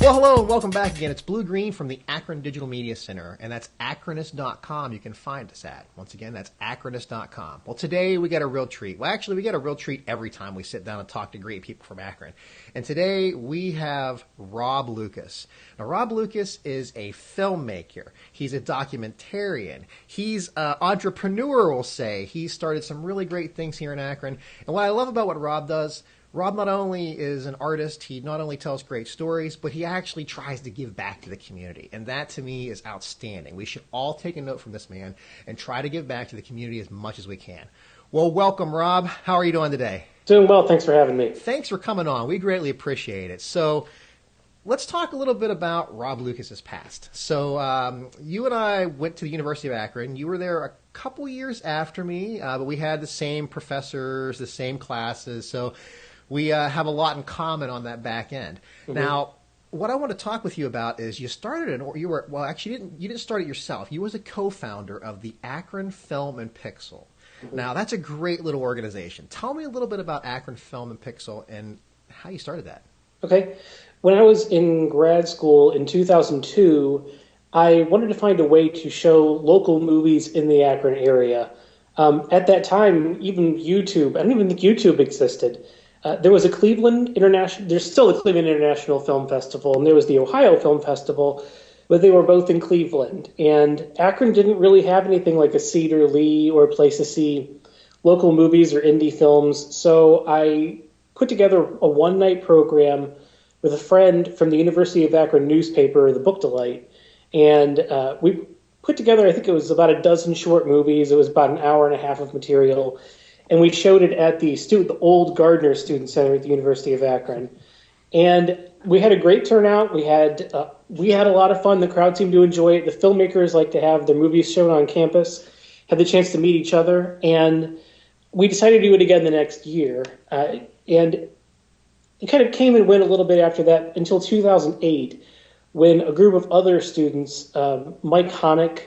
Well, hello and welcome back again. It's Blue Green from the Akron Digital Media Center, and that's Akronist.com. You can find us at. Once again, that's Akronist.com. Well, today we got a real treat. Well, actually, we get a real treat every time we sit down and talk to great people from Akron. And today we have Rob Lucas. Now, Rob Lucas is a filmmaker. He's a documentarian. He's an entrepreneur, we'll say. He's started some really great things here in Akron. And what I love about what Rob does, Rob not only is an artist, he not only tells great stories, but he actually tries to give back to the community. And that, to me, is outstanding. We should all take a note from this man and try to give back to the community as much as we can. Well, welcome, Rob. How are you doing today? Doing well. Thanks for having me. Thanks for coming on. We greatly appreciate it. So let's talk a little bit about Rob Lucas's past. So you and I went to the University of Akron. You were there a couple years after me, but we had the same professors, the same classes. So we have a lot in common on that back end. Mm-hmm. Now, what I want to talk with you about is you didn't start it yourself. You was a co-founder of the Akron Film and Pixel. Mm-hmm. Now, that's a great little organization. Tell me a little bit about Akron Film and Pixel and how you started that. Okay. When I was in grad school in 2002, I wanted to find a way to show local movies in the Akron area. At that time, even YouTube, I don't even think YouTube existed. There was there's still a Cleveland International Film Festival, and there was the Ohio Film Festival, but they were both in Cleveland. And Akron didn't really have anything like a Cedar Lee or a place to see local movies or indie films. So I put together a one-night program with a friend from the University of Akron newspaper, The Book Delight. And we put together, I think it was about a dozen short movies. It was about an hour and a half of material. And we showed it at the old Gardner Student Center at the University of Akron. And we had a great turnout. We had a lot of fun. The crowd seemed to enjoy it. The filmmakers like to have their movies shown on campus, had the chance to meet each other. And we decided to do it again the next year. And it kind of came and went a little bit after that until 2008, when a group of other students, Mike Honick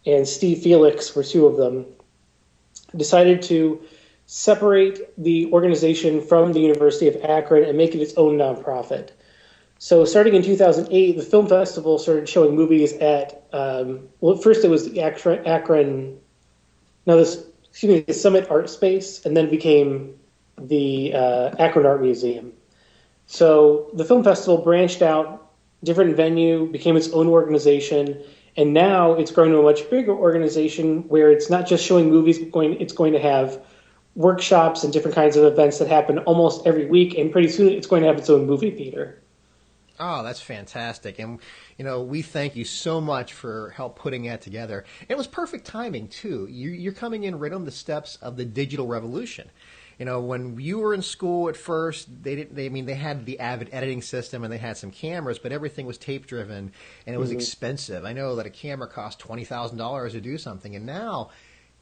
and Steve Felix were two of them, decided to separate the organization from the University of Akron and make it its own nonprofit. So starting in 2008, the film festival started showing movies at, first it was the the Summit Art Space, and then it became the Akron Art Museum. So the film festival branched out, different venue, became its own organization, and now it's grown to a much bigger organization where it's not just showing movies, but it's going to have workshops and different kinds of events that happen almost every week, and pretty soon it's going to have its own movie theater. Oh, that's fantastic. And, we thank you so much for help putting that together. And it was perfect timing, too. You're coming in right on the steps of the digital revolution. When you were in school at first, they had the Avid editing system and they had some cameras, but everything was tape driven and it was expensive. I know that a camera cost $20,000 to do something, and now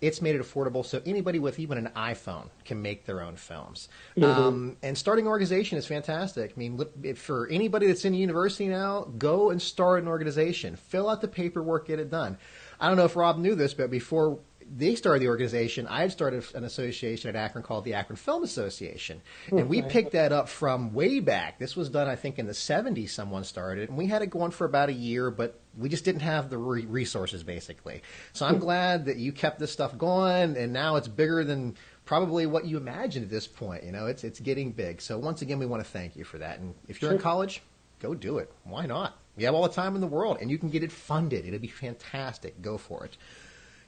it's made it affordable so anybody with even an iPhone can make their own films. And starting an organization is fantastic. I mean, for anybody that's in the university now, go and start an organization. Fill out the paperwork, get it done. I don't know if Rob knew this, but before they started the organization, I had started an association at Akron called the Akron Film Association. And we picked that up from way back. This was done, I think, in the 70s someone started. And we had it going for about a year, but we just didn't have the resources, basically. So I'm glad that you kept this stuff going, and now it's bigger than probably what you imagined at this point. It's getting big. So once again, we want to thank you for that. And if you're in college, go do it. Why not? You have all the time in the world, and you can get it funded. It'll be fantastic. Go for it.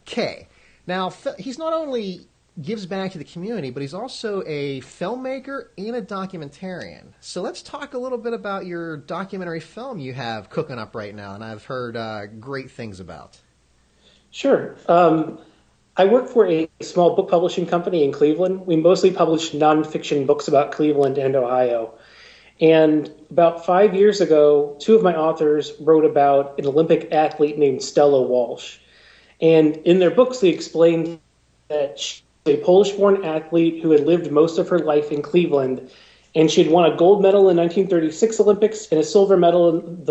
Okay. Now, he's not only gives back to the community, but he's also a filmmaker and a documentarian. So let's talk a little bit about your documentary film you have cooking up right now, and I've heard great things about. Sure. I work for a small book publishing company in Cleveland. We mostly publish nonfiction books about Cleveland and Ohio. And about 5 years ago, two of my authors wrote about an Olympic athlete named Stella Walsh. And in their books, they explained that she was a Polish-born athlete who had lived most of her life in Cleveland, and she had won a gold medal in 1936 Olympics and a silver medal in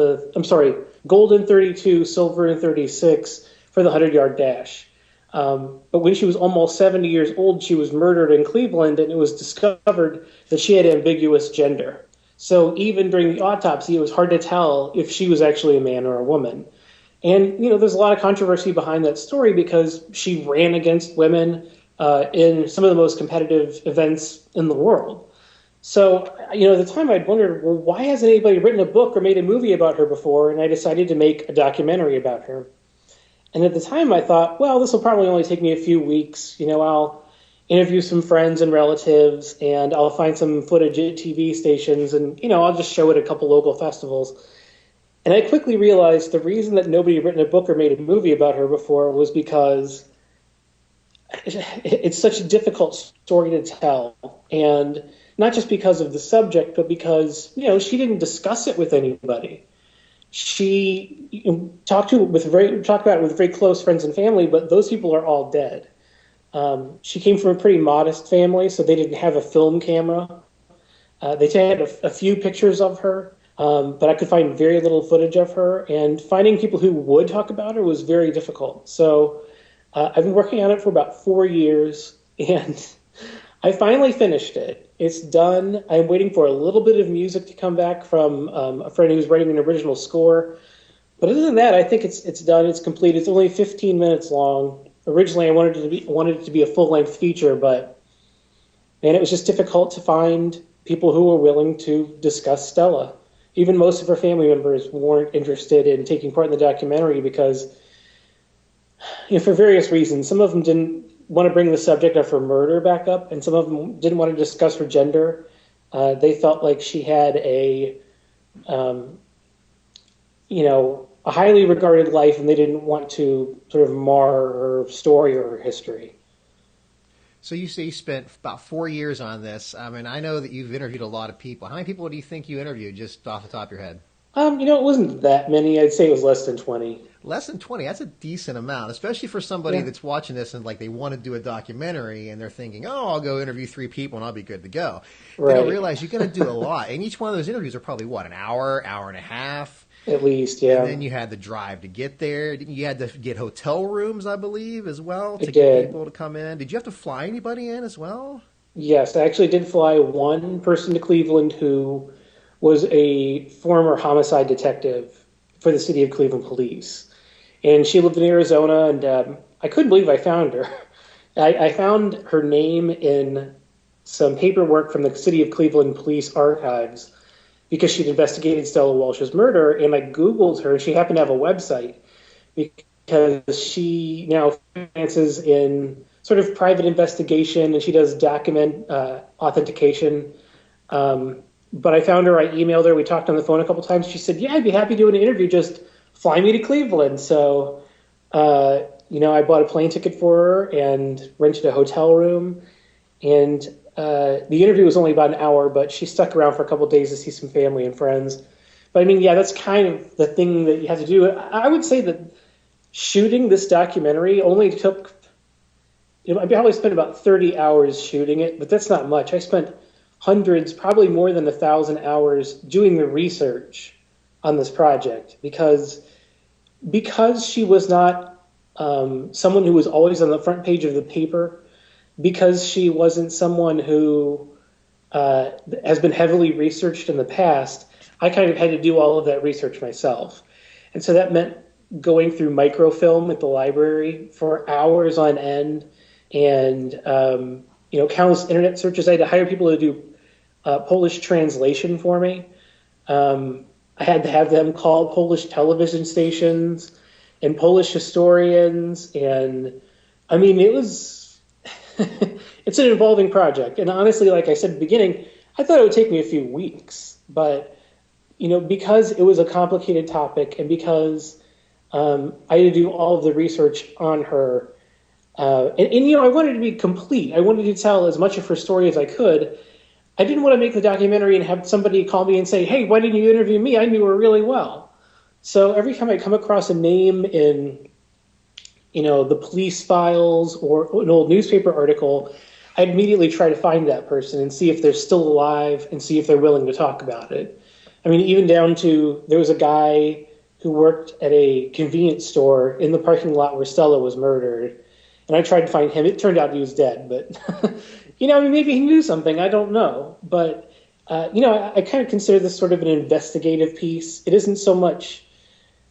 gold in 32, silver in 36 for the 100-yard dash. But when she was almost 70 years old, she was murdered in Cleveland, and it was discovered that she had ambiguous gender. So even during the autopsy, it was hard to tell if she was actually a man or a woman. And, there's a lot of controversy behind that story because she ran against women in some of the most competitive events in the world. So, at the time I'd wondered, well, why hasn't anybody written a book or made a movie about her before? And I decided to make a documentary about her. And at the time I thought, well, this will probably only take me a few weeks. I'll interview some friends and relatives, and I'll find some footage at TV stations, and, I'll just show it at a couple local festivals. And I quickly realized the reason that nobody had written a book or made a movie about her before was because it's such a difficult story to tell. And not just because of the subject, but because, she didn't discuss it with anybody. She talked about it with very close friends and family, but those people are all dead. She came from a pretty modest family, so they didn't have a film camera. They had a few pictures of her, but I could find very little footage of her, and finding people who would talk about her was very difficult. So I've been working on it for about 4 years, and I finally finished it. It's done. I'm waiting for a little bit of music to come back from a friend who's writing an original score. But other than that, I think it's done. It's complete. It's only 15 minutes long. Originally, I wanted it to be a full-length feature, but man, it was just difficult to find people who were willing to discuss Stella. Even most of her family members weren't interested in taking part in the documentary because, for various reasons, some of them didn't want to bring the subject of her murder back up, and some of them didn't want to discuss her gender. They felt like she had a highly regarded life, and they didn't want to sort of mar her story or her history. So you say you spent about 4 years on this. I mean, I know that you've interviewed a lot of people. How many people do you think you interviewed, just off the top of your head? It wasn't that many. I'd say it was less than 20. Less than 20, that's a decent amount, especially for somebody that's watching this and they want to do a documentary and they're thinking, oh, I'll go interview 3 people and I'll be good to go. Right. They don't realize you got to do a lot. And each one of those interviews are probably, an hour and a half? At least, yeah. And then you had the drive to get there. You had to get hotel rooms, I believe, as well, to get people to come in. Did you have to fly anybody in as well? Yes, I actually did fly one person to Cleveland who was a former homicide detective for the city of Cleveland Police. And she lived in Arizona, and I couldn't believe I found her. I found her name in some paperwork from the city of Cleveland Police archives because she'd investigated Stella Walsh's murder, and I Googled her, and she happened to have a website because she now finances in sort of private investigation, and she does document authentication. But I found her, I emailed her, we talked on the phone a couple times. She said, yeah, I'd be happy to do an interview, just fly me to Cleveland. So, I bought a plane ticket for her and rented a hotel room. And the interview was only about an hour, but she stuck around for a couple of days to see some family and friends. But I mean, yeah, that's kind of the thing that you have to do. I would say that shooting this documentary only took, I probably spent about 30 hours shooting it, but that's not much. I spent hundreds, probably more than 1,000 hours doing the research on this project because she was not someone who was always on the front page of the paper, because she wasn't someone who has been heavily researched in the past. I kind of had to do all of that research myself. And so that meant going through microfilm at the library for hours on end and, countless internet searches. I had to hire people to do Polish translation for me. I had to have them call Polish television stations and Polish historians. And I mean, it was, it's an involving project. And honestly, like I said at the beginning, I thought it would take me a few weeks, but because it was a complicated topic and because I had to do all of the research on her, and I wanted to be complete. I wanted to tell as much of her story as I could. I didn't want to make the documentary and have somebody call me and say, hey, why didn't you interview me? I knew her really well. So every time I come across a name in, the police files or an old newspaper article, I'd immediately try to find that person and see if they're still alive and see if they're willing to talk about it. I mean, even down to, there was a guy who worked at a convenience store in the parking lot where Stella was murdered. And I tried to find him. It turned out he was dead, but, maybe he knew something. I don't know. But I kind of consider this sort of an investigative piece. It isn't so much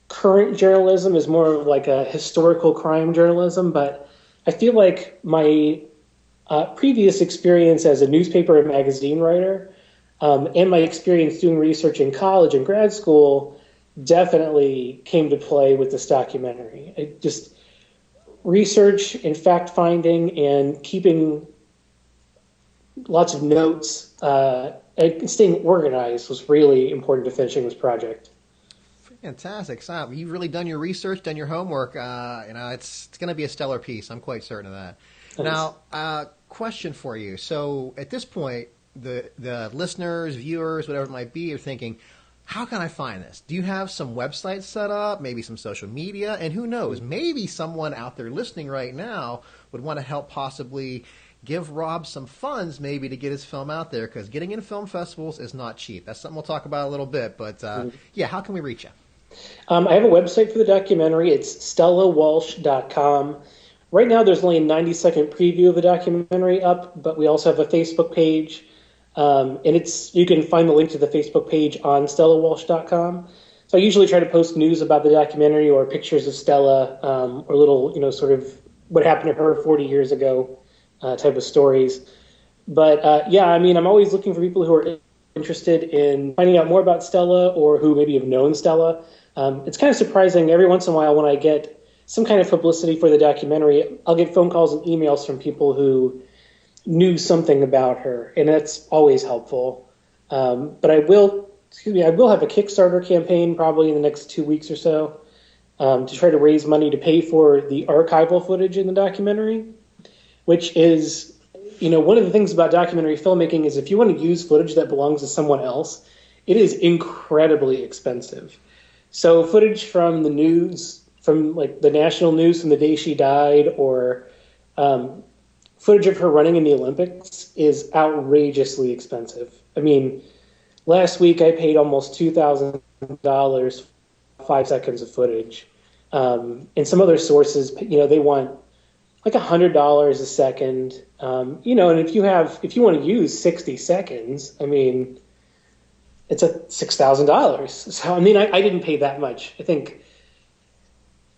current journalism as more of like a historical crime journalism, but I feel like my previous experience as a newspaper and magazine writer and my experience doing research in college and grad school definitely came to play with this documentary. Just research and fact finding and keeping lots of notes and staying organized was really important to finishing this project. Fantastic, Sam. You've really done your research, done your homework. It's going to be a stellar piece. I'm quite certain of that. Thanks. Now, question for you. So at this point, the listeners, viewers, whatever it might be, are thinking, how can I find this? Do you have some websites set up, maybe some social media? And who knows, maybe someone out there listening right now would want to help possibly give Rob some funds maybe to get his film out there, because getting in film festivals is not cheap. That's something we'll talk about a little bit. But yeah, how can we reach you? I have a website for the documentary. It's StellaWalsh.com. Right now, there's only a 90-second preview of the documentary up, but we also have a Facebook page. And you can find the link to the Facebook page on StellaWalsh.com. So I usually try to post news about the documentary or pictures of Stella or little, sort of what happened to her 40 years ago type of stories. But yeah, I mean, I'm always looking for people who are interested in finding out more about Stella or who maybe have known Stella. It's kind of surprising every once in a while when I get some kind of publicity for the documentary, I'll get phone calls and emails from people who knew something about her, and that's always helpful. But I will have a Kickstarter campaign probably in the next 2 weeks or so to try to raise money to pay for the archival footage in the documentary, which is, one of the things about documentary filmmaking is if you want to use footage that belongs to someone else, it is incredibly expensive. So footage from the news, from like the national news from the day she died, or footage of her running in the Olympics is outrageously expensive. I mean, last week I paid almost $2,000 for 5 seconds of footage. And some other sources, they want like $100 a second. And if you want to use 60 seconds, I mean, it's $6,000. So, I mean, I didn't pay that much. I think,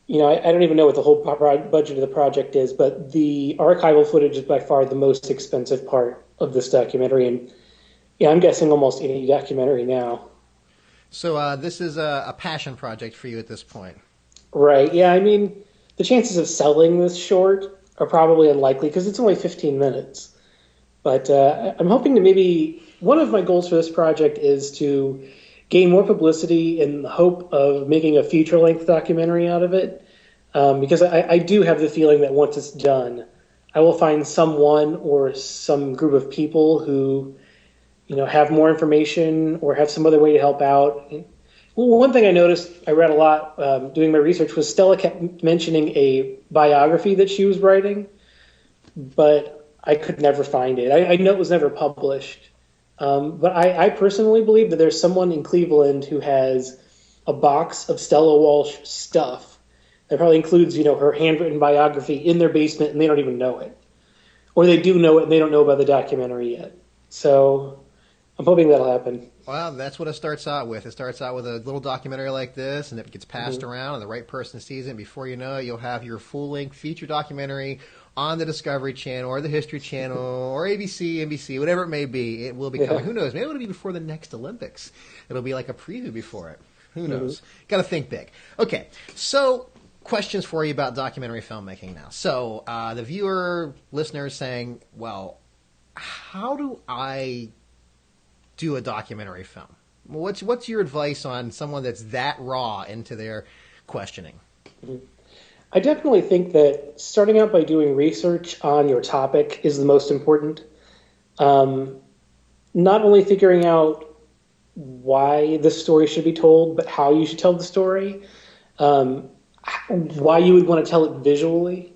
I don't even know what the whole budget of the project is, but the archival footage is by far the most expensive part of this documentary. And yeah, I'm guessing almost any documentary now. So this is a passion project for you at this point. Right. Yeah. I mean, the chances of selling this short are probably unlikely because it's only 15 minutes. But I'm hoping to maybe one of my goals for this project is to gain more publicity in the hope of making a feature-length documentary out of it. Because I do have the feeling that once it's done, I will find someone or some group of people who, have more information or have some other way to help out. Well, one thing I noticed, I read a lot doing my research, was Stella kept mentioning a biography that she was writing, but I could never find it. I know it was never published. But I personally believe that there's someone in Cleveland who has a box of Stella Walsh stuff that probably includes, her handwritten biography in their basement, and they don't even know it. Or they do know it, and they don't know about the documentary yet. So I'm hoping that'll happen. Well, that's what it starts out with. It starts out with a little documentary like this, and it gets passed around, and the right person sees it, and before you know it, you'll have your full-length feature documentary on the Discovery Channel or the History Channel or ABC, NBC, whatever it may be. It will be coming. Who knows? Maybe it'll be before the next Olympics. It'll be like a preview before it. Who knows? Got to think big. Okay, so questions for you about documentary filmmaking now. So the viewer, listener is saying, well, how do I do a documentary film? What's your advice on someone that's that raw into their questioning? I definitely think that starting out by doing research on your topic is the most important. Not only figuring out why the story should be told, but how you should tell the story, why you would want to tell it visually.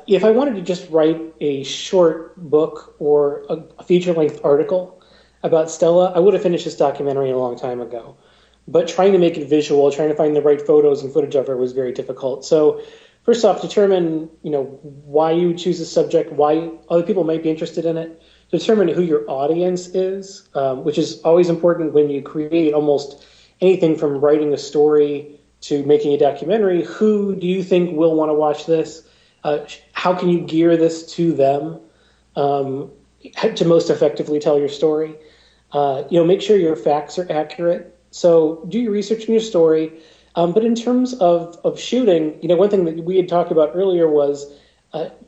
If I wanted to just write a short book or a feature-length article about Stella, I would have finished this documentary a long time ago. But trying to make it visual, trying to find the right photos and footage of her was very difficult. So first off, determine, why you choose a subject, why other people might be interested in it. determine who your audience is, which is always important when you create almost anything from writing a story to making a documentary. Who do you think will want to watch this? How can you gear this to them to most effectively tell your story? Make sure your facts are accurate. So do your research in your story. But in terms of shooting, one thing that we had talked about earlier was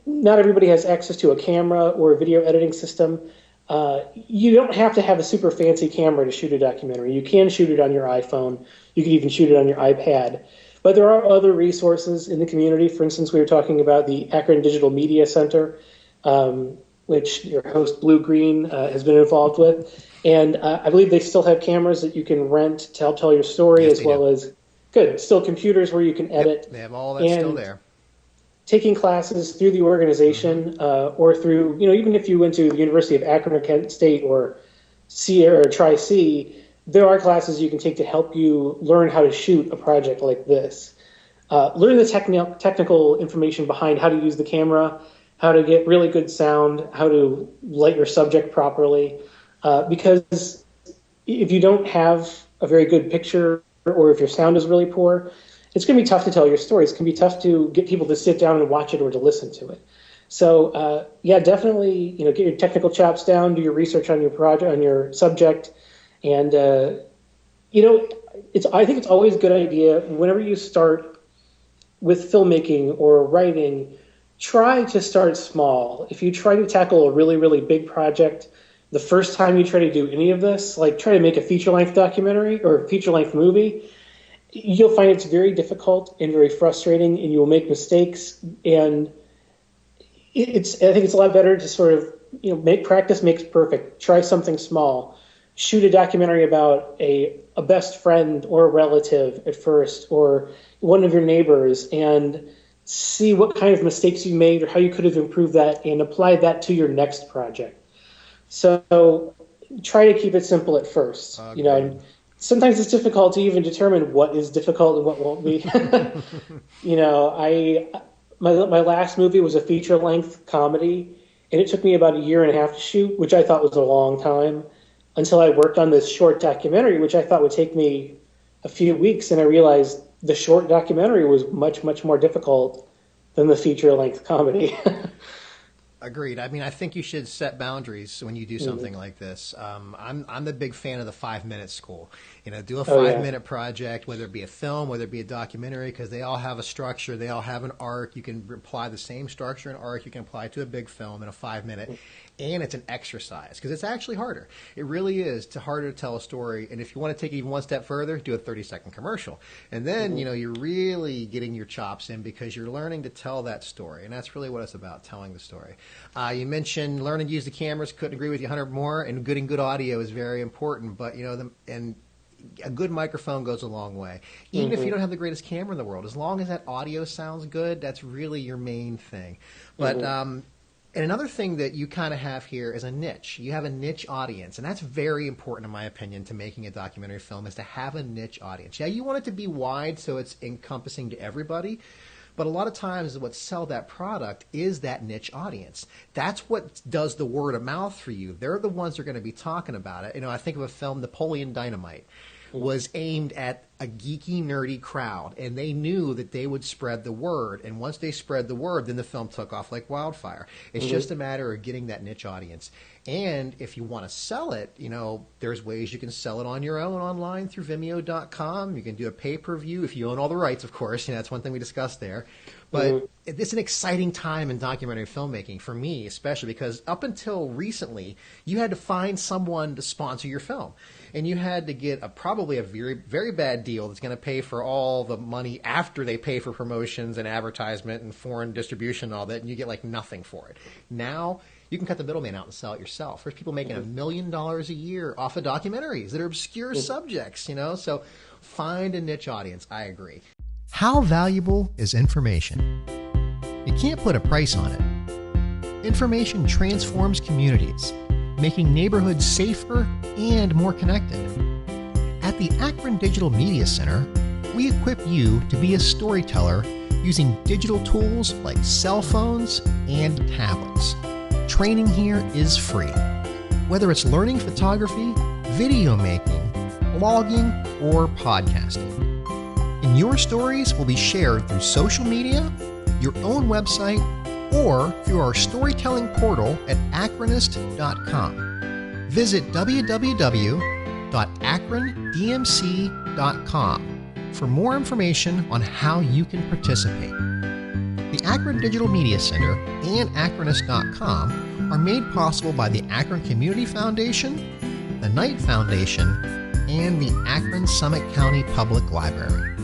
not everybody has access to a camera or a video editing system. You don't have to have a super fancy camera to shoot a documentary. You can shoot it on your iPhone. You can even shoot it on your iPad. But there are other resources in the community. For instance, we were talking about the Akron Digital Media Center, which your host Blue Green has been involved with. And I believe they still have cameras that you can rent to help tell your story, yes, as well as still computers where you can edit. Yep, they have all that still there. Taking classes through the organization or through, even if you went to the University of Akron or Kent State or Tri-C, there are classes you can take to help you learn how to shoot a project like this. Learn the technical information behind how to use the camera, how to get really good sound, how to light your subject properly. Because if you don't have a very good picture or if your sound is really poor, it's going to be tough to tell your stories. It's going to be tough to get people to sit down and watch it or to listen to it. So, definitely, get your technical chops down, do your research on your project, on your subject. And, I think it's always a good idea whenever you start with filmmaking or writing, try to start small. If you try to tackle a really, really big project, the first time you try to do any of this, like try to make a feature-length documentary or a feature-length movie, you'll find it's very difficult and very frustrating, and you will make mistakes. And I think it's a lot better to sort of, make practice makes perfect. Try something small. Shoot a documentary about a best friend or a relative at first, or one of your neighbors, and see what kind of mistakes you made or how you could have improved that, and apply that to your next project. So try to keep it simple at first. Sometimes it's difficult to even determine what is difficult and what won't be. My last movie was a feature-length comedy, and it took me about 1.5 years to shoot, which I thought was a long time, until I worked on this short documentary, which I thought would take me a few weeks, and I realized the short documentary was much, much more difficult than the feature-length comedy. Agreed. I mean, I think you should set boundaries when you do something like this. I'm the big fan of the 5-minute school. Do a 5-minute project, whether it be a film, whether it be a documentary, because they all have a structure, they all have an arc. You can apply the same structure and arc you can apply to a big film in a 5-minute. And it's an exercise because it's actually harder. It really is harder to tell a story. And if you want to take it even one step further, do a 30-second commercial. And then, you're really getting your chops in because you're learning to tell that story. And that's really what it's about, telling the story. You mentioned learning to use the cameras. Couldn't agree with you 100 more. And good audio is very important. But, and a good microphone goes a long way. Even if you don't have the greatest camera in the world, as long as that audio sounds good, that's really your main thing. But, and another thing that you kind of have here is a niche. You have a niche audience, and that's very important, in my opinion, to making a documentary film, is to have a niche audience. Yeah, you want it to be wide so it's encompassing to everybody, but a lot of times what sells that product is that niche audience. That's what does the word of mouth for you. They're the ones who are going to be talking about it. I think of a film, Napoleon Dynamite, was aimed at a geeky, nerdy crowd, and they knew that they would spread the word. And once they spread the word, then the film took off like wildfire. It's just a matter of getting that niche audience. And if you want to sell it, there's ways you can sell it on your own online through Vimeo.com. You can do a pay-per-view if you own all the rights, of course. That's one thing we discussed there. But it's an exciting time in documentary filmmaking, for me especially, because up until recently, you had to find someone to sponsor your film. And you had to get probably a very, very bad deal that's going to pay for all the money after they pay for promotions and advertisement and foreign distribution and all that, and you get like nothing for it. Now, you can cut the middleman out and sell it yourself. There's people making $1 million a year off of documentaries that are obscure subjects, So find a niche audience. I agree. How valuable is information? You can't put a price on it. Information transforms communities, making neighborhoods safer and more connected. At the Akron Digital Media Center, we equip you to be a storyteller using digital tools like cell phones and tablets. Training here is free. whether it's learning photography, video making, blogging, or podcasting. And your stories will be shared through social media, your own website, or through our storytelling portal at akronist.com. Visit www.akrondmc.com for more information on how you can participate. The Akron Digital Media Center and Akronist.com are made possible by the Akron Community Foundation, the Knight Foundation, and the Akron Summit County Public Library.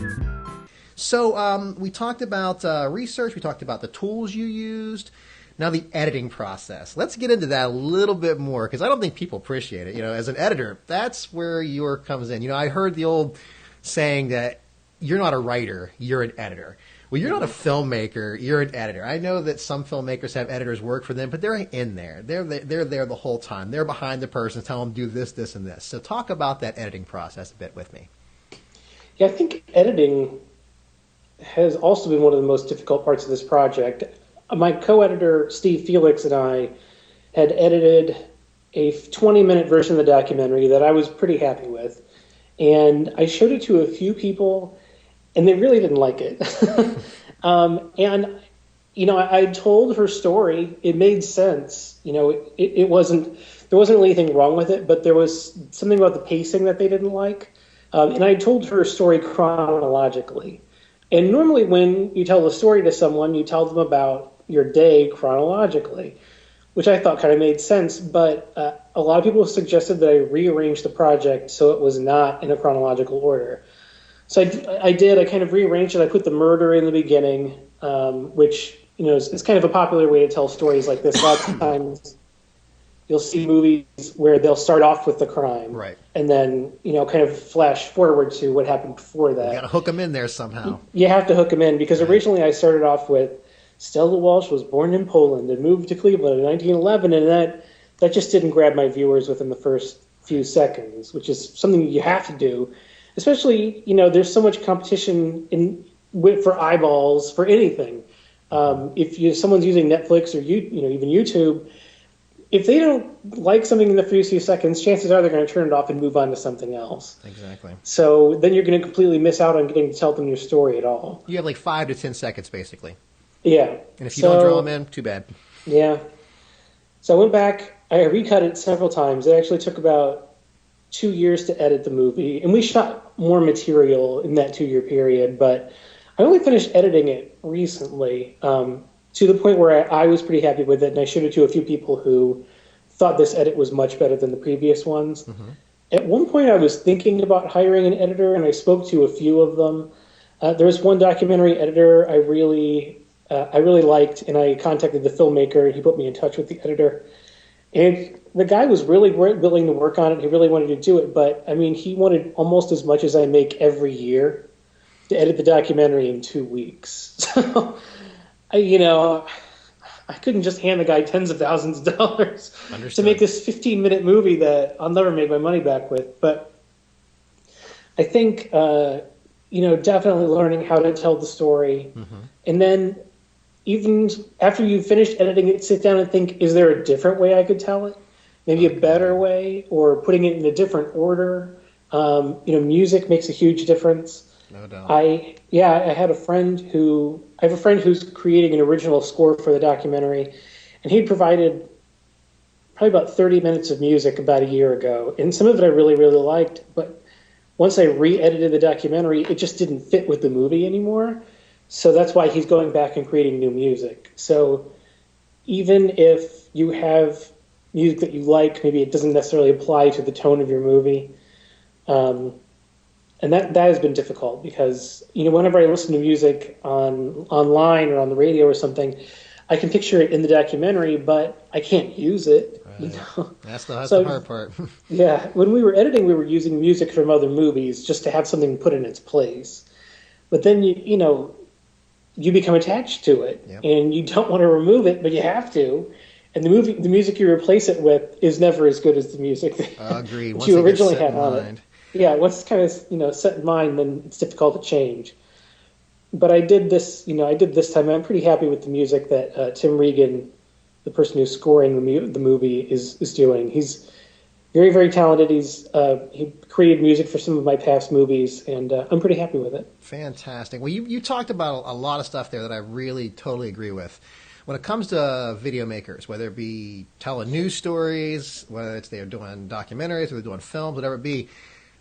So we talked about research, we talked about the tools you used, now the editing process. Let's get into that a little bit more, because I don't think people appreciate it. As an editor, that's where your comes in. I heard the old saying that you're not a writer, you're an editor. Well, you're not a filmmaker, you're an editor. I know that some filmmakers have editors work for them, but they're in there. They're there the whole time. They're behind the person, telling them do this, this, and this. So talk about that editing process a bit with me. Yeah, I think editing has also been one of the most difficult parts of this project. My co-editor, Steve Felix, and I had edited a 20-minute version of the documentary that I was pretty happy with. And I showed it to a few people, and they really didn't like it. I told her story. It made sense. It wasn't, there wasn't really anything wrong with it, but there was something about the pacing that they didn't like. And I told her story chronologically. And normally when you tell a story to someone, you tell them about your day chronologically, which I thought kind of made sense. But a lot of people suggested that I rearrange the project so it was not in a chronological order. So I did. I kind of rearranged it. I put the murder in the beginning, which is kind of a popular way to tell stories like this. Lots of times you'll see movies where they'll start off with the crime, right, and then kind of flash forward to what happened before that. You got to hook them in there somehow. You have to hook them in, because originally I started off with Stella Walsh was born in Poland and moved to Cleveland in 1911, and that just didn't grab my viewers within the first few seconds, which is something you have to do. Especially, there's so much competition for eyeballs for anything. If someone's using Netflix or even YouTube, if they don't like something in the first few seconds, chances are they're going to turn it off and move on to something else. Exactly. So then you're going to completely miss out on getting to tell them your story at all. You have like 5 to 10 seconds, basically. Yeah. And if you don't draw them in, too bad. Yeah. So I went back. I recut it several times. It actually took about 2 years to edit the movie, and we shot more material in that 2-year period, but I only finished editing it recently, to the point where I was pretty happy with it, and I showed it to a few people who thought this edit was much better than the previous ones. Mm-hmm. At one point I was thinking about hiring an editor, and I spoke to a few of them. There was one documentary editor I really liked, and I contacted the filmmaker, and he put me in touch with the editor. And the guy was really willing to work on it. He really wanted to do it. But, he wanted almost as much as I make every year to edit the documentary in 2 weeks. So, I couldn't just hand the guy tens of thousands of dollars to make this 15-minute movie that I'll never make my money back with. But I think, definitely learning how to tell the story. Mm-hmm. And then even after you've finished editing it, sit down and think, is there a different way I could tell it? Maybe a better way, or putting it in a different order. Music makes a huge difference. No doubt. I have a friend who's creating an original score for the documentary, and he provided probably about 30 minutes of music about a year ago. And some of it I really, really liked, but once I re-edited the documentary, it just didn't fit with the movie anymore. So that's why he's going back and creating new music. So even if you have music that you like, maybe it doesn't necessarily apply to the tone of your movie. And that has been difficult because, whenever I listen to music online or on the radio or something, I can picture it in the documentary, but I can't use it. Right. That's the hard part. Yeah. When we were editing, we were using music from other movies just to have something put in its place. But then, you become attached to it, yep, and you don't want to remove it, but you have to. And the music you replace it with is never as good as the music that you originally had on it. Yeah, once it's kind of set in mind, then it's difficult to change. But I did this time. I'm pretty happy with the music that Tim Regan the person who's scoring the movie is doing. He's very, very talented. He created music for some of my past movies, and I'm pretty happy with it. Fantastic. Well, you talked about a lot of stuff there that I really totally agree with. When it comes to video makers, whether it be telling news stories, whether it's they're doing documentaries, or they're doing films, whatever it be,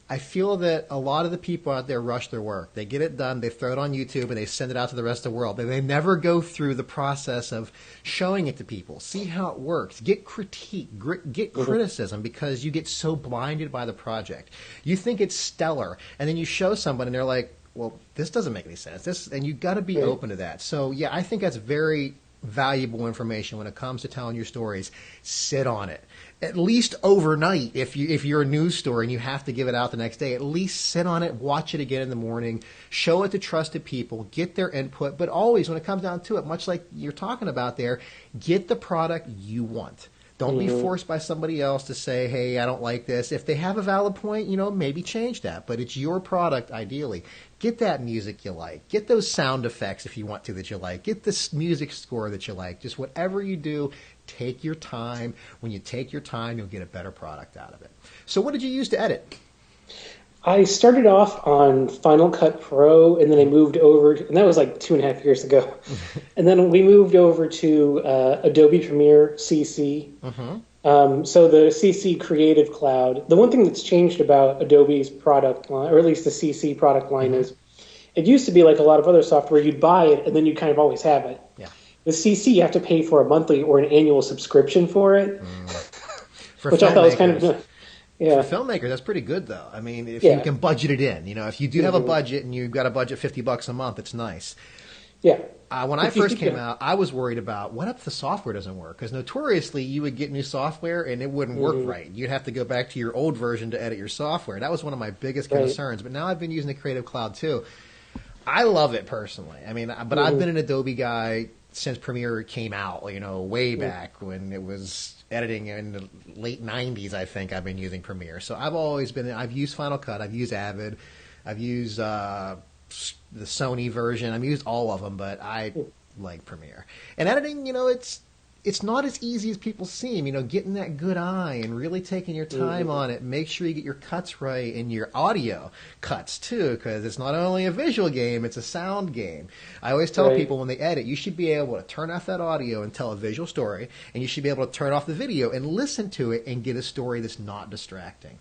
I feel that a lot of the people out there rush their work. They get it done, they throw it on YouTube, and they send it out to the rest of the world. They never go through the process of showing it to people, see how it works, get critique, get criticism, because you get so blinded by the project. You think it's stellar, and then you show someone, and they're like, well, this doesn't make any sense. And you've got to be open to that. So, yeah, I think that's very valuable information when it comes to telling your stories. Sit on it. At least overnight, if you're a news story and you have to give it out the next day, at least sit on it, watch it again in the morning, show it to trusted people, get their input. But always, when it comes down to it, much like you're talking about there, get the product you want. Don't be forced by somebody else to say, hey, I don't like this. If they have a valid point, maybe change that. But it's your product, ideally. Get that music you like. Get those sound effects, if you want to, that you like. Get this music score that you like. Just whatever you do, take your time. When you take your time, you'll get a better product out of it. So what did you use to edit? I started off on Final Cut Pro, and then I moved over, and that was like 2.5 years ago. And then we moved over to Adobe Premiere CC. So the CC Creative Cloud. The one thing that's changed about Adobe's product line, or at least the CC product line, is it used to be like a lot of other software. You'd buy it, and then you kind of always have it. Yeah. With CC, you have to pay for a monthly or an annual subscription for it, which I thought was kind of... Yeah. For filmmakers, that's pretty good, though. I mean, if you can budget it in, if you do have a budget and you've got a budget $50 a month, it's nice. Yeah. When I first came out, I was worried about what if the software doesn't work? Because notoriously, you would get new software and it wouldn't work right. You'd have to go back to your old version to edit your software. That was one of my biggest concerns. But now I've been using the Creative Cloud too. I love it personally. I mean, but I've been an Adobe guy since Premiere came out, way back when it was editing in the late 90s, I think I've been using Premiere. So I've used Final Cut, I've used Avid, I've used the Sony version, I've used all of them, but I like Premiere. And editing, it's not as easy as people seem, getting that good eye and really taking your time on it. Make sure you get your cuts right and your audio cuts too, because it's not only a visual game, it's a sound game. I always tell people when they edit, you should be able to turn off that audio and tell a visual story, and you should be able to turn off the video and listen to it and get a story that's not distracting.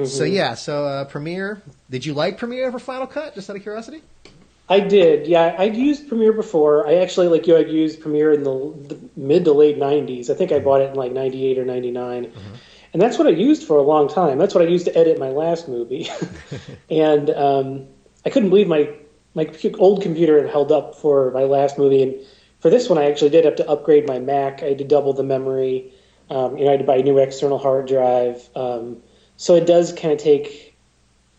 So Premiere, did you like Premiere over Final Cut, just out of curiosity? I did, yeah. I'd used Premiere before. I actually, like you, I'd used Premiere in the mid to late 90s. I think I bought it in like 98 or 99. And that's what I used for a long time. That's what I used to edit my last movie. And I couldn't believe my old computer had held up for my last movie. And for this one, I actually did have to upgrade my Mac. I had to double the memory. I had to buy a new external hard drive. So it does kind of take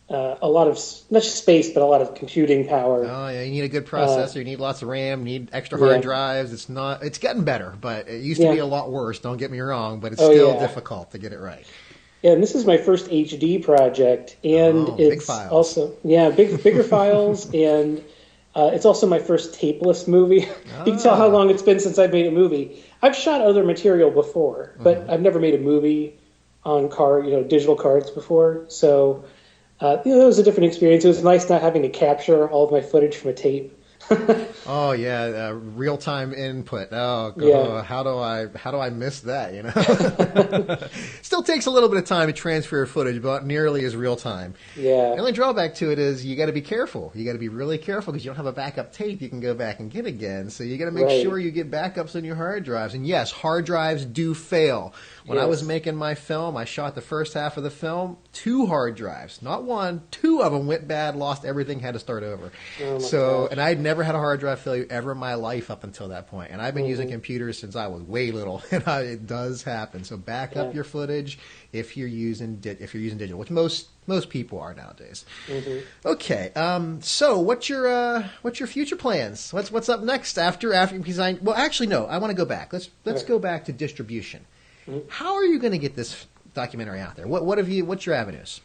a lot of, not just space, but a lot of computing power. Oh, yeah, you need a good processor, you need lots of RAM, you need extra hard drives. It's getting better, but it used to be a lot worse, don't get me wrong, but it's still difficult to get it right. Yeah, and this is my first HD project, and it's big files. Also, bigger files, and it's also my first tapeless movie. You can tell how long it's been since I've made a movie. I've shot other material before, but I've never made a movie on digital cards before, so... it was a different experience. It was nice not having to capture all of my footage from a tape. Real-time input. How do I miss that? Still takes a little bit of time to transfer your footage, but nearly as real time. Yeah. The only drawback to it is you got to be careful. You got to be really careful because you don't have a backup tape you can go back and get again. So you got to make sure you get backups on your hard drives. And yes, hard drives do fail. When I was making my film, I shot the first half of the film, 2 hard drives, not 1, 2 of them went bad, lost everything, had to start over. And I'd never had a hard drive failure ever in my life up until that point. And I've been using computers since I was way little, and it does happen. So back up your footage if you're using digital, which most people are nowadays. Okay, so what's your future plans? What's up next after? Because I want to go back. Let's go back to distribution. How are you going to get this documentary out there? What's your avenues?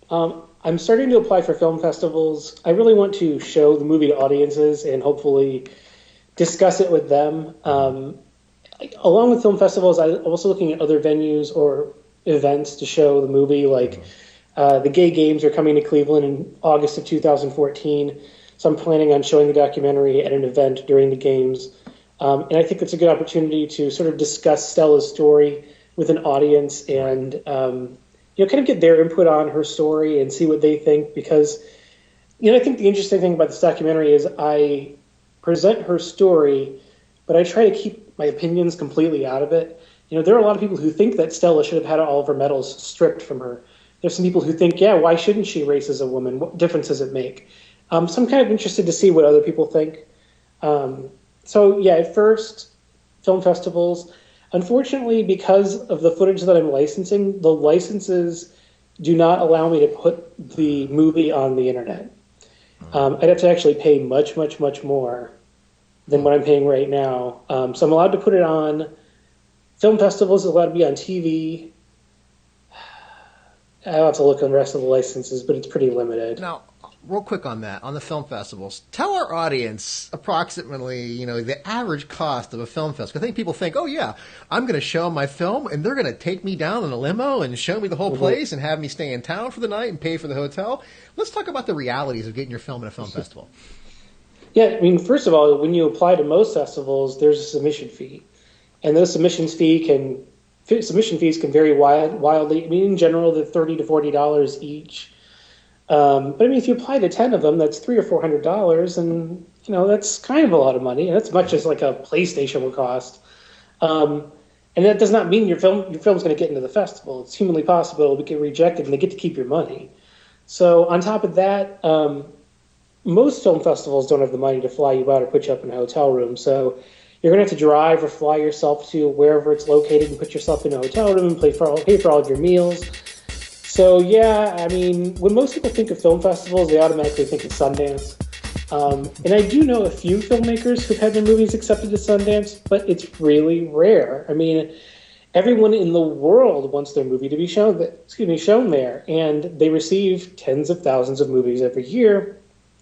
I'm starting to apply for film festivals. I really want to show the movie to audiences and hopefully discuss it with them. along with film festivals, I'm also looking at other venues or events to show the movie. Like the Gay Games are coming to Cleveland in August of 2014, so I'm planning on showing the documentary at an event during the games. And I think it's a good opportunity to sort of discuss Stella's story with an audience and kind of get their input on her story and see what they think. Because I think the interesting thing about this documentary is I present her story, but I try to keep my opinions completely out of it. There are a lot of people who think that Stella should have had all of her medals stripped from her. There's some people who think, yeah, why shouldn't she race as a woman? What difference does it make? So I'm kind of interested to see what other people think. At first, film festivals, unfortunately, because of the footage that I'm licensing, the licenses do not allow me to put the movie on the internet. I'd have to actually pay much, much, much more than what I'm paying right now. So I'm allowed to put it on film festivals, it's allowed to be on TV. I'll have to look on the rest of the licenses, but it's pretty limited. Now, real quick on that, on the film festivals, tell our audience approximately, the average cost of a film festival. I think people think, oh yeah, I'm going to show my film and they're going to take me down in a limo and show me the whole place and have me stay in town for the night and pay for the hotel. Let's talk about the realities of getting your film at a film festival. Yeah, I mean, first of all, when you apply to most festivals, there's a submission fee. And those submission fees can vary wildly. I mean, in general, they're $30 to $40 each. But I mean, if you apply to 10 of them, that's $300 or $400, and that's kind of a lot of money. And that's much as like a PlayStation would cost. And that does not mean your film's going to get into the festival. It's humanly possible to get rejected, and they get to keep your money. So on top of that, most film festivals don't have the money to fly you out or put you up in a hotel room. So you're going to have to drive or fly yourself to wherever it's located and put yourself in a hotel room and pay for all of your meals. So, yeah, I mean, when most people think of film festivals, they automatically think of Sundance. And I do know a few filmmakers who've had their movies accepted to Sundance, but it's really rare. I mean, everyone in the world wants their movie to be shown there, and they receive tens of thousands of movies every year,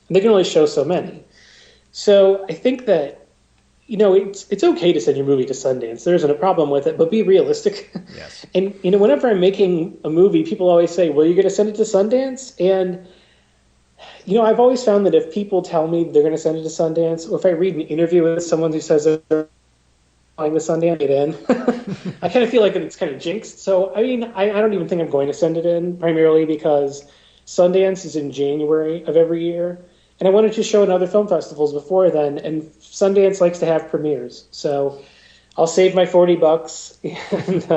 and they can only show so many. So I think that it's okay to send your movie to Sundance. There isn't a problem with it, but be realistic. Yes. And, whenever I'm making a movie, people always say, well, you're going to send it to Sundance? And, I've always found that if people tell me they're going to send it to Sundance, or if I read an interview with someone who says they're going to Sundance, get in, I kind of feel like it's kind of jinxed. So, I mean, I don't even think I'm going to send it in, primarily because Sundance is in January of every year. And I wanted to show in other film festivals before then, and Sundance likes to have premieres. So I'll save my $40. And,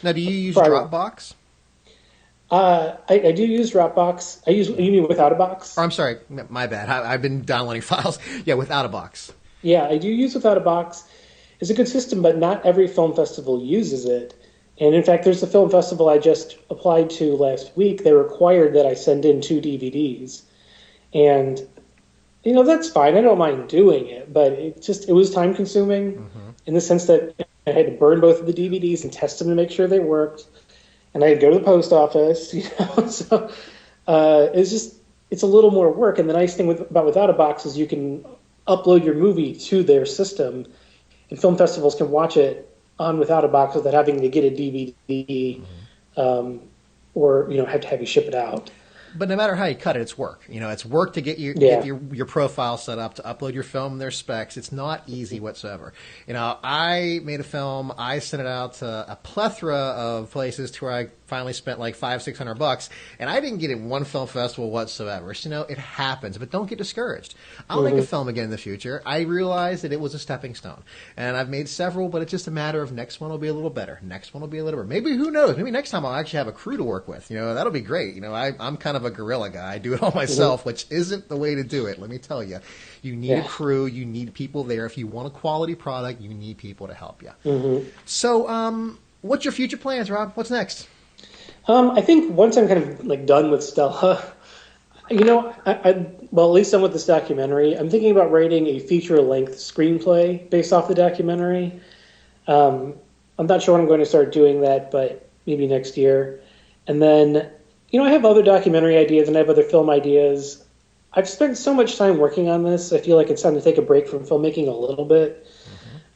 now, do you use Dropbox? I do use Dropbox. You mean without a box? Or, I'm sorry, my bad. I've been downloading files. Yeah, without a box. Yeah, I do use without a box. It's a good system, but not every film festival uses it. And in fact, there's a film festival I just applied to last week. They required that I send in 2 DVDs. And that's fine. I don't mind doing it, but it was time consuming in the sense that I had to burn both of the DVDs and test them to make sure they worked. And I had to go to the post office, so it's a little more work. And the nice thing about without a box is you can upload your movie to their system, and film festivals can watch it on without a box without having to get a DVD or have to have you ship it out. But no matter how you cut it, it's work. It's work to get your profile set up, to upload your film and their specs. It's not easy whatsoever. I made a film. I sent it out to a plethora of places to where I finally spent like $500-600, and I didn't get in one film festival whatsoever. So, it happens, but don't get discouraged. I'll make a film again in the future. I realized that it was a stepping stone, and I've made several, but it's just a matter of next one will be a little better. Next one will be a little better. Maybe, who knows? Maybe next time I'll actually have a crew to work with. That'll be great. I'm kind of a guerrilla guy. I do it all myself, which isn't the way to do it. Let me tell you, you need a crew. You need people there. If you want a quality product, you need people to help you. So, what's your future plans, Rob? What's next? I think once I'm kind of done with Stella, well, at least done with this documentary, I'm thinking about writing a feature-length screenplay based off the documentary. I'm not sure when I'm going to start doing that, but maybe next year. And then, I have other documentary ideas and I have other film ideas. I've spent so much time working on this, I feel like it's time to take a break from filmmaking a little bit.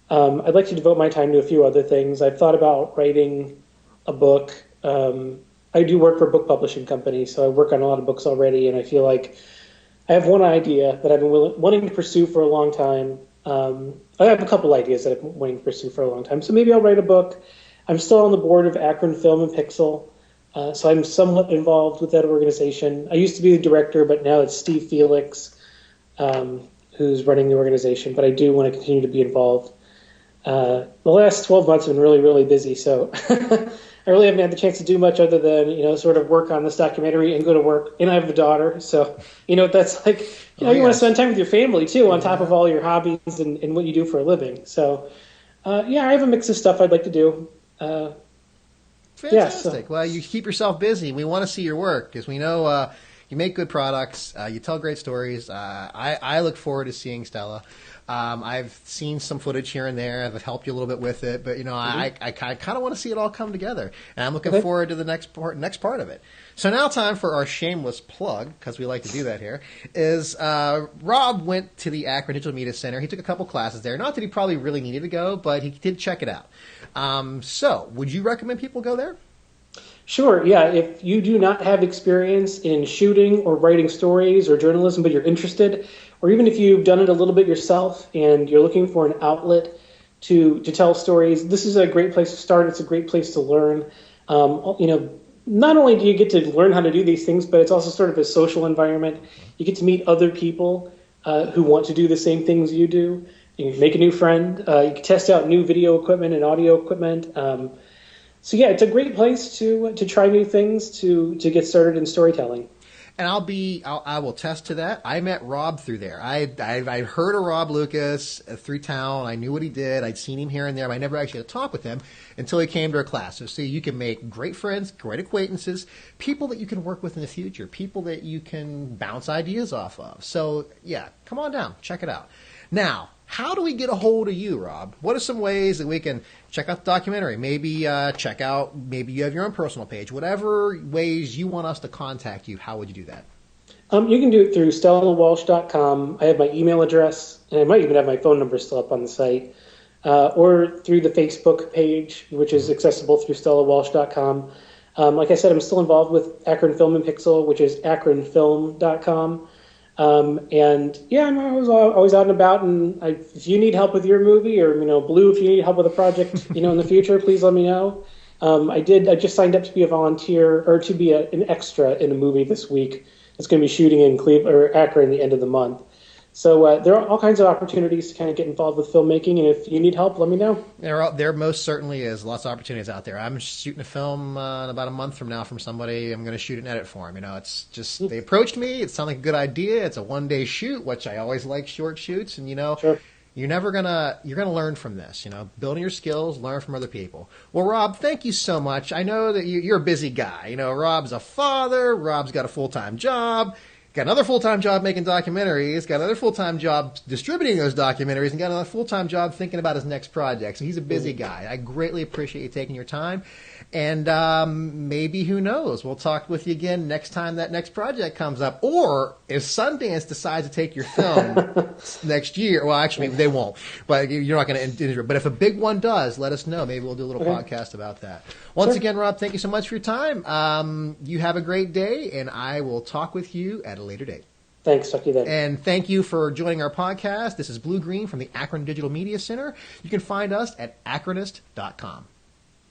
I'd like to devote my time to a few other things. I've thought about writing a book. I do work for a book publishing company, so I work on a lot of books already, and I feel like I have one idea that I've been wanting to pursue for a long time. I have a couple ideas that I've been wanting to pursue for a long time, so maybe I'll write a book. I'm still on the board of Akron Film and Pixel, so I'm somewhat involved with that organization. I used to be the director, but now it's Steve Felix who's running the organization, but I do want to continue to be involved. The last 12 months have been really, really busy, so I really haven't had the chance to do much other than, sort of work on this documentary and go to work. And I have a daughter, so, that's like, you want to spend time with your family, too, on top of all your hobbies and what you do for a living. So, I have a mix of stuff I'd like to do. Fantastic. Well, you keep yourself busy. We want to see your work because we know you make good products. You tell great stories. I look forward to seeing Stella. I've seen some footage here and there. I've helped you a little bit with it, but I kind of want to see it all come together, and I'm looking forward to the next part of it. So now, time for our shameless plug, because we like to do that here. Is Rob went to the Akron Digital Media Center. He took a couple classes there. Not that he probably really needed to go, but he did check it out. So, would you recommend people go there? Sure, yeah. If you do not have experience in shooting or writing stories or journalism, but you're interested, or even if you've done it a little bit yourself and you're looking for an outlet to tell stories, this is a great place to start. It's a great place to learn. Not only do you get to learn how to do these things, but it's also sort of a social environment. You get to meet other people who want to do the same things you do. You can make a new friend. You can test out new video equipment and audio equipment. So yeah, it's a great place to try new things, to get started in storytelling. And I will test to that. I met Rob through there. I heard of Rob Lucas through town. I knew what he did. I'd seen him here and there, but I never actually had to talk with him until he came to our class. So see, you can make great friends, great acquaintances, people that you can work with in the future, people that you can bounce ideas off of. So yeah, come on down, check it out. Now, how do we get a hold of you, Rob? What are some ways that we can check out the documentary? Maybe you have your own personal page. Whatever ways you want us to contact you, how would you do that? You can do it through StellaWalsh.com. I have my email address, and I might even have my phone number still up on the site, or through the Facebook page, which is accessible through StellaWalsh.com. Like I said, I'm still involved with Akron Film and Pixel, which is akronfilm.com. And yeah, I'm always out and about. And if you need help with your movie, or Blue, if you need help with a project, in the future, please let me know. I just signed up to be a volunteer or to be an extra in a movie this week. It's going to be shooting in Cleveland or Akron at the end of the month. So there are all kinds of opportunities to kind of get involved with filmmaking, and if you need help, let me know. There most certainly is lots of opportunities out there. I'm shooting a film in about a month from now from somebody. I'm going to shoot and edit for him. It's just they approached me. It sounded like a good idea. It's a one-day shoot, which I always like short shoots, and Sure. you're gonna learn from this. Building your skills, learn from other people. Well, Rob, thank you so much. I know that you're a busy guy. Rob's a father. Rob's got a full-time job. Got another full-time job making documentaries, got another full-time job distributing those documentaries, and got another full-time job thinking about his next project. So he's a busy guy. I greatly appreciate you taking your time. And maybe, who knows, we'll talk with you again next time that next project comes up. Or if Sundance decides to take your film next year, well, actually, they won't. But you're not going to enter it. But if a big one does, let us know. Maybe we'll do a little podcast about that. Once again, Rob, thank you so much for your time. You have a great day, and I will talk with you at a later date. Thanks. Talk to you then. And thank you for joining our podcast. This is Blue Green from the Akron Digital Media Center. You can find us at akronist.com.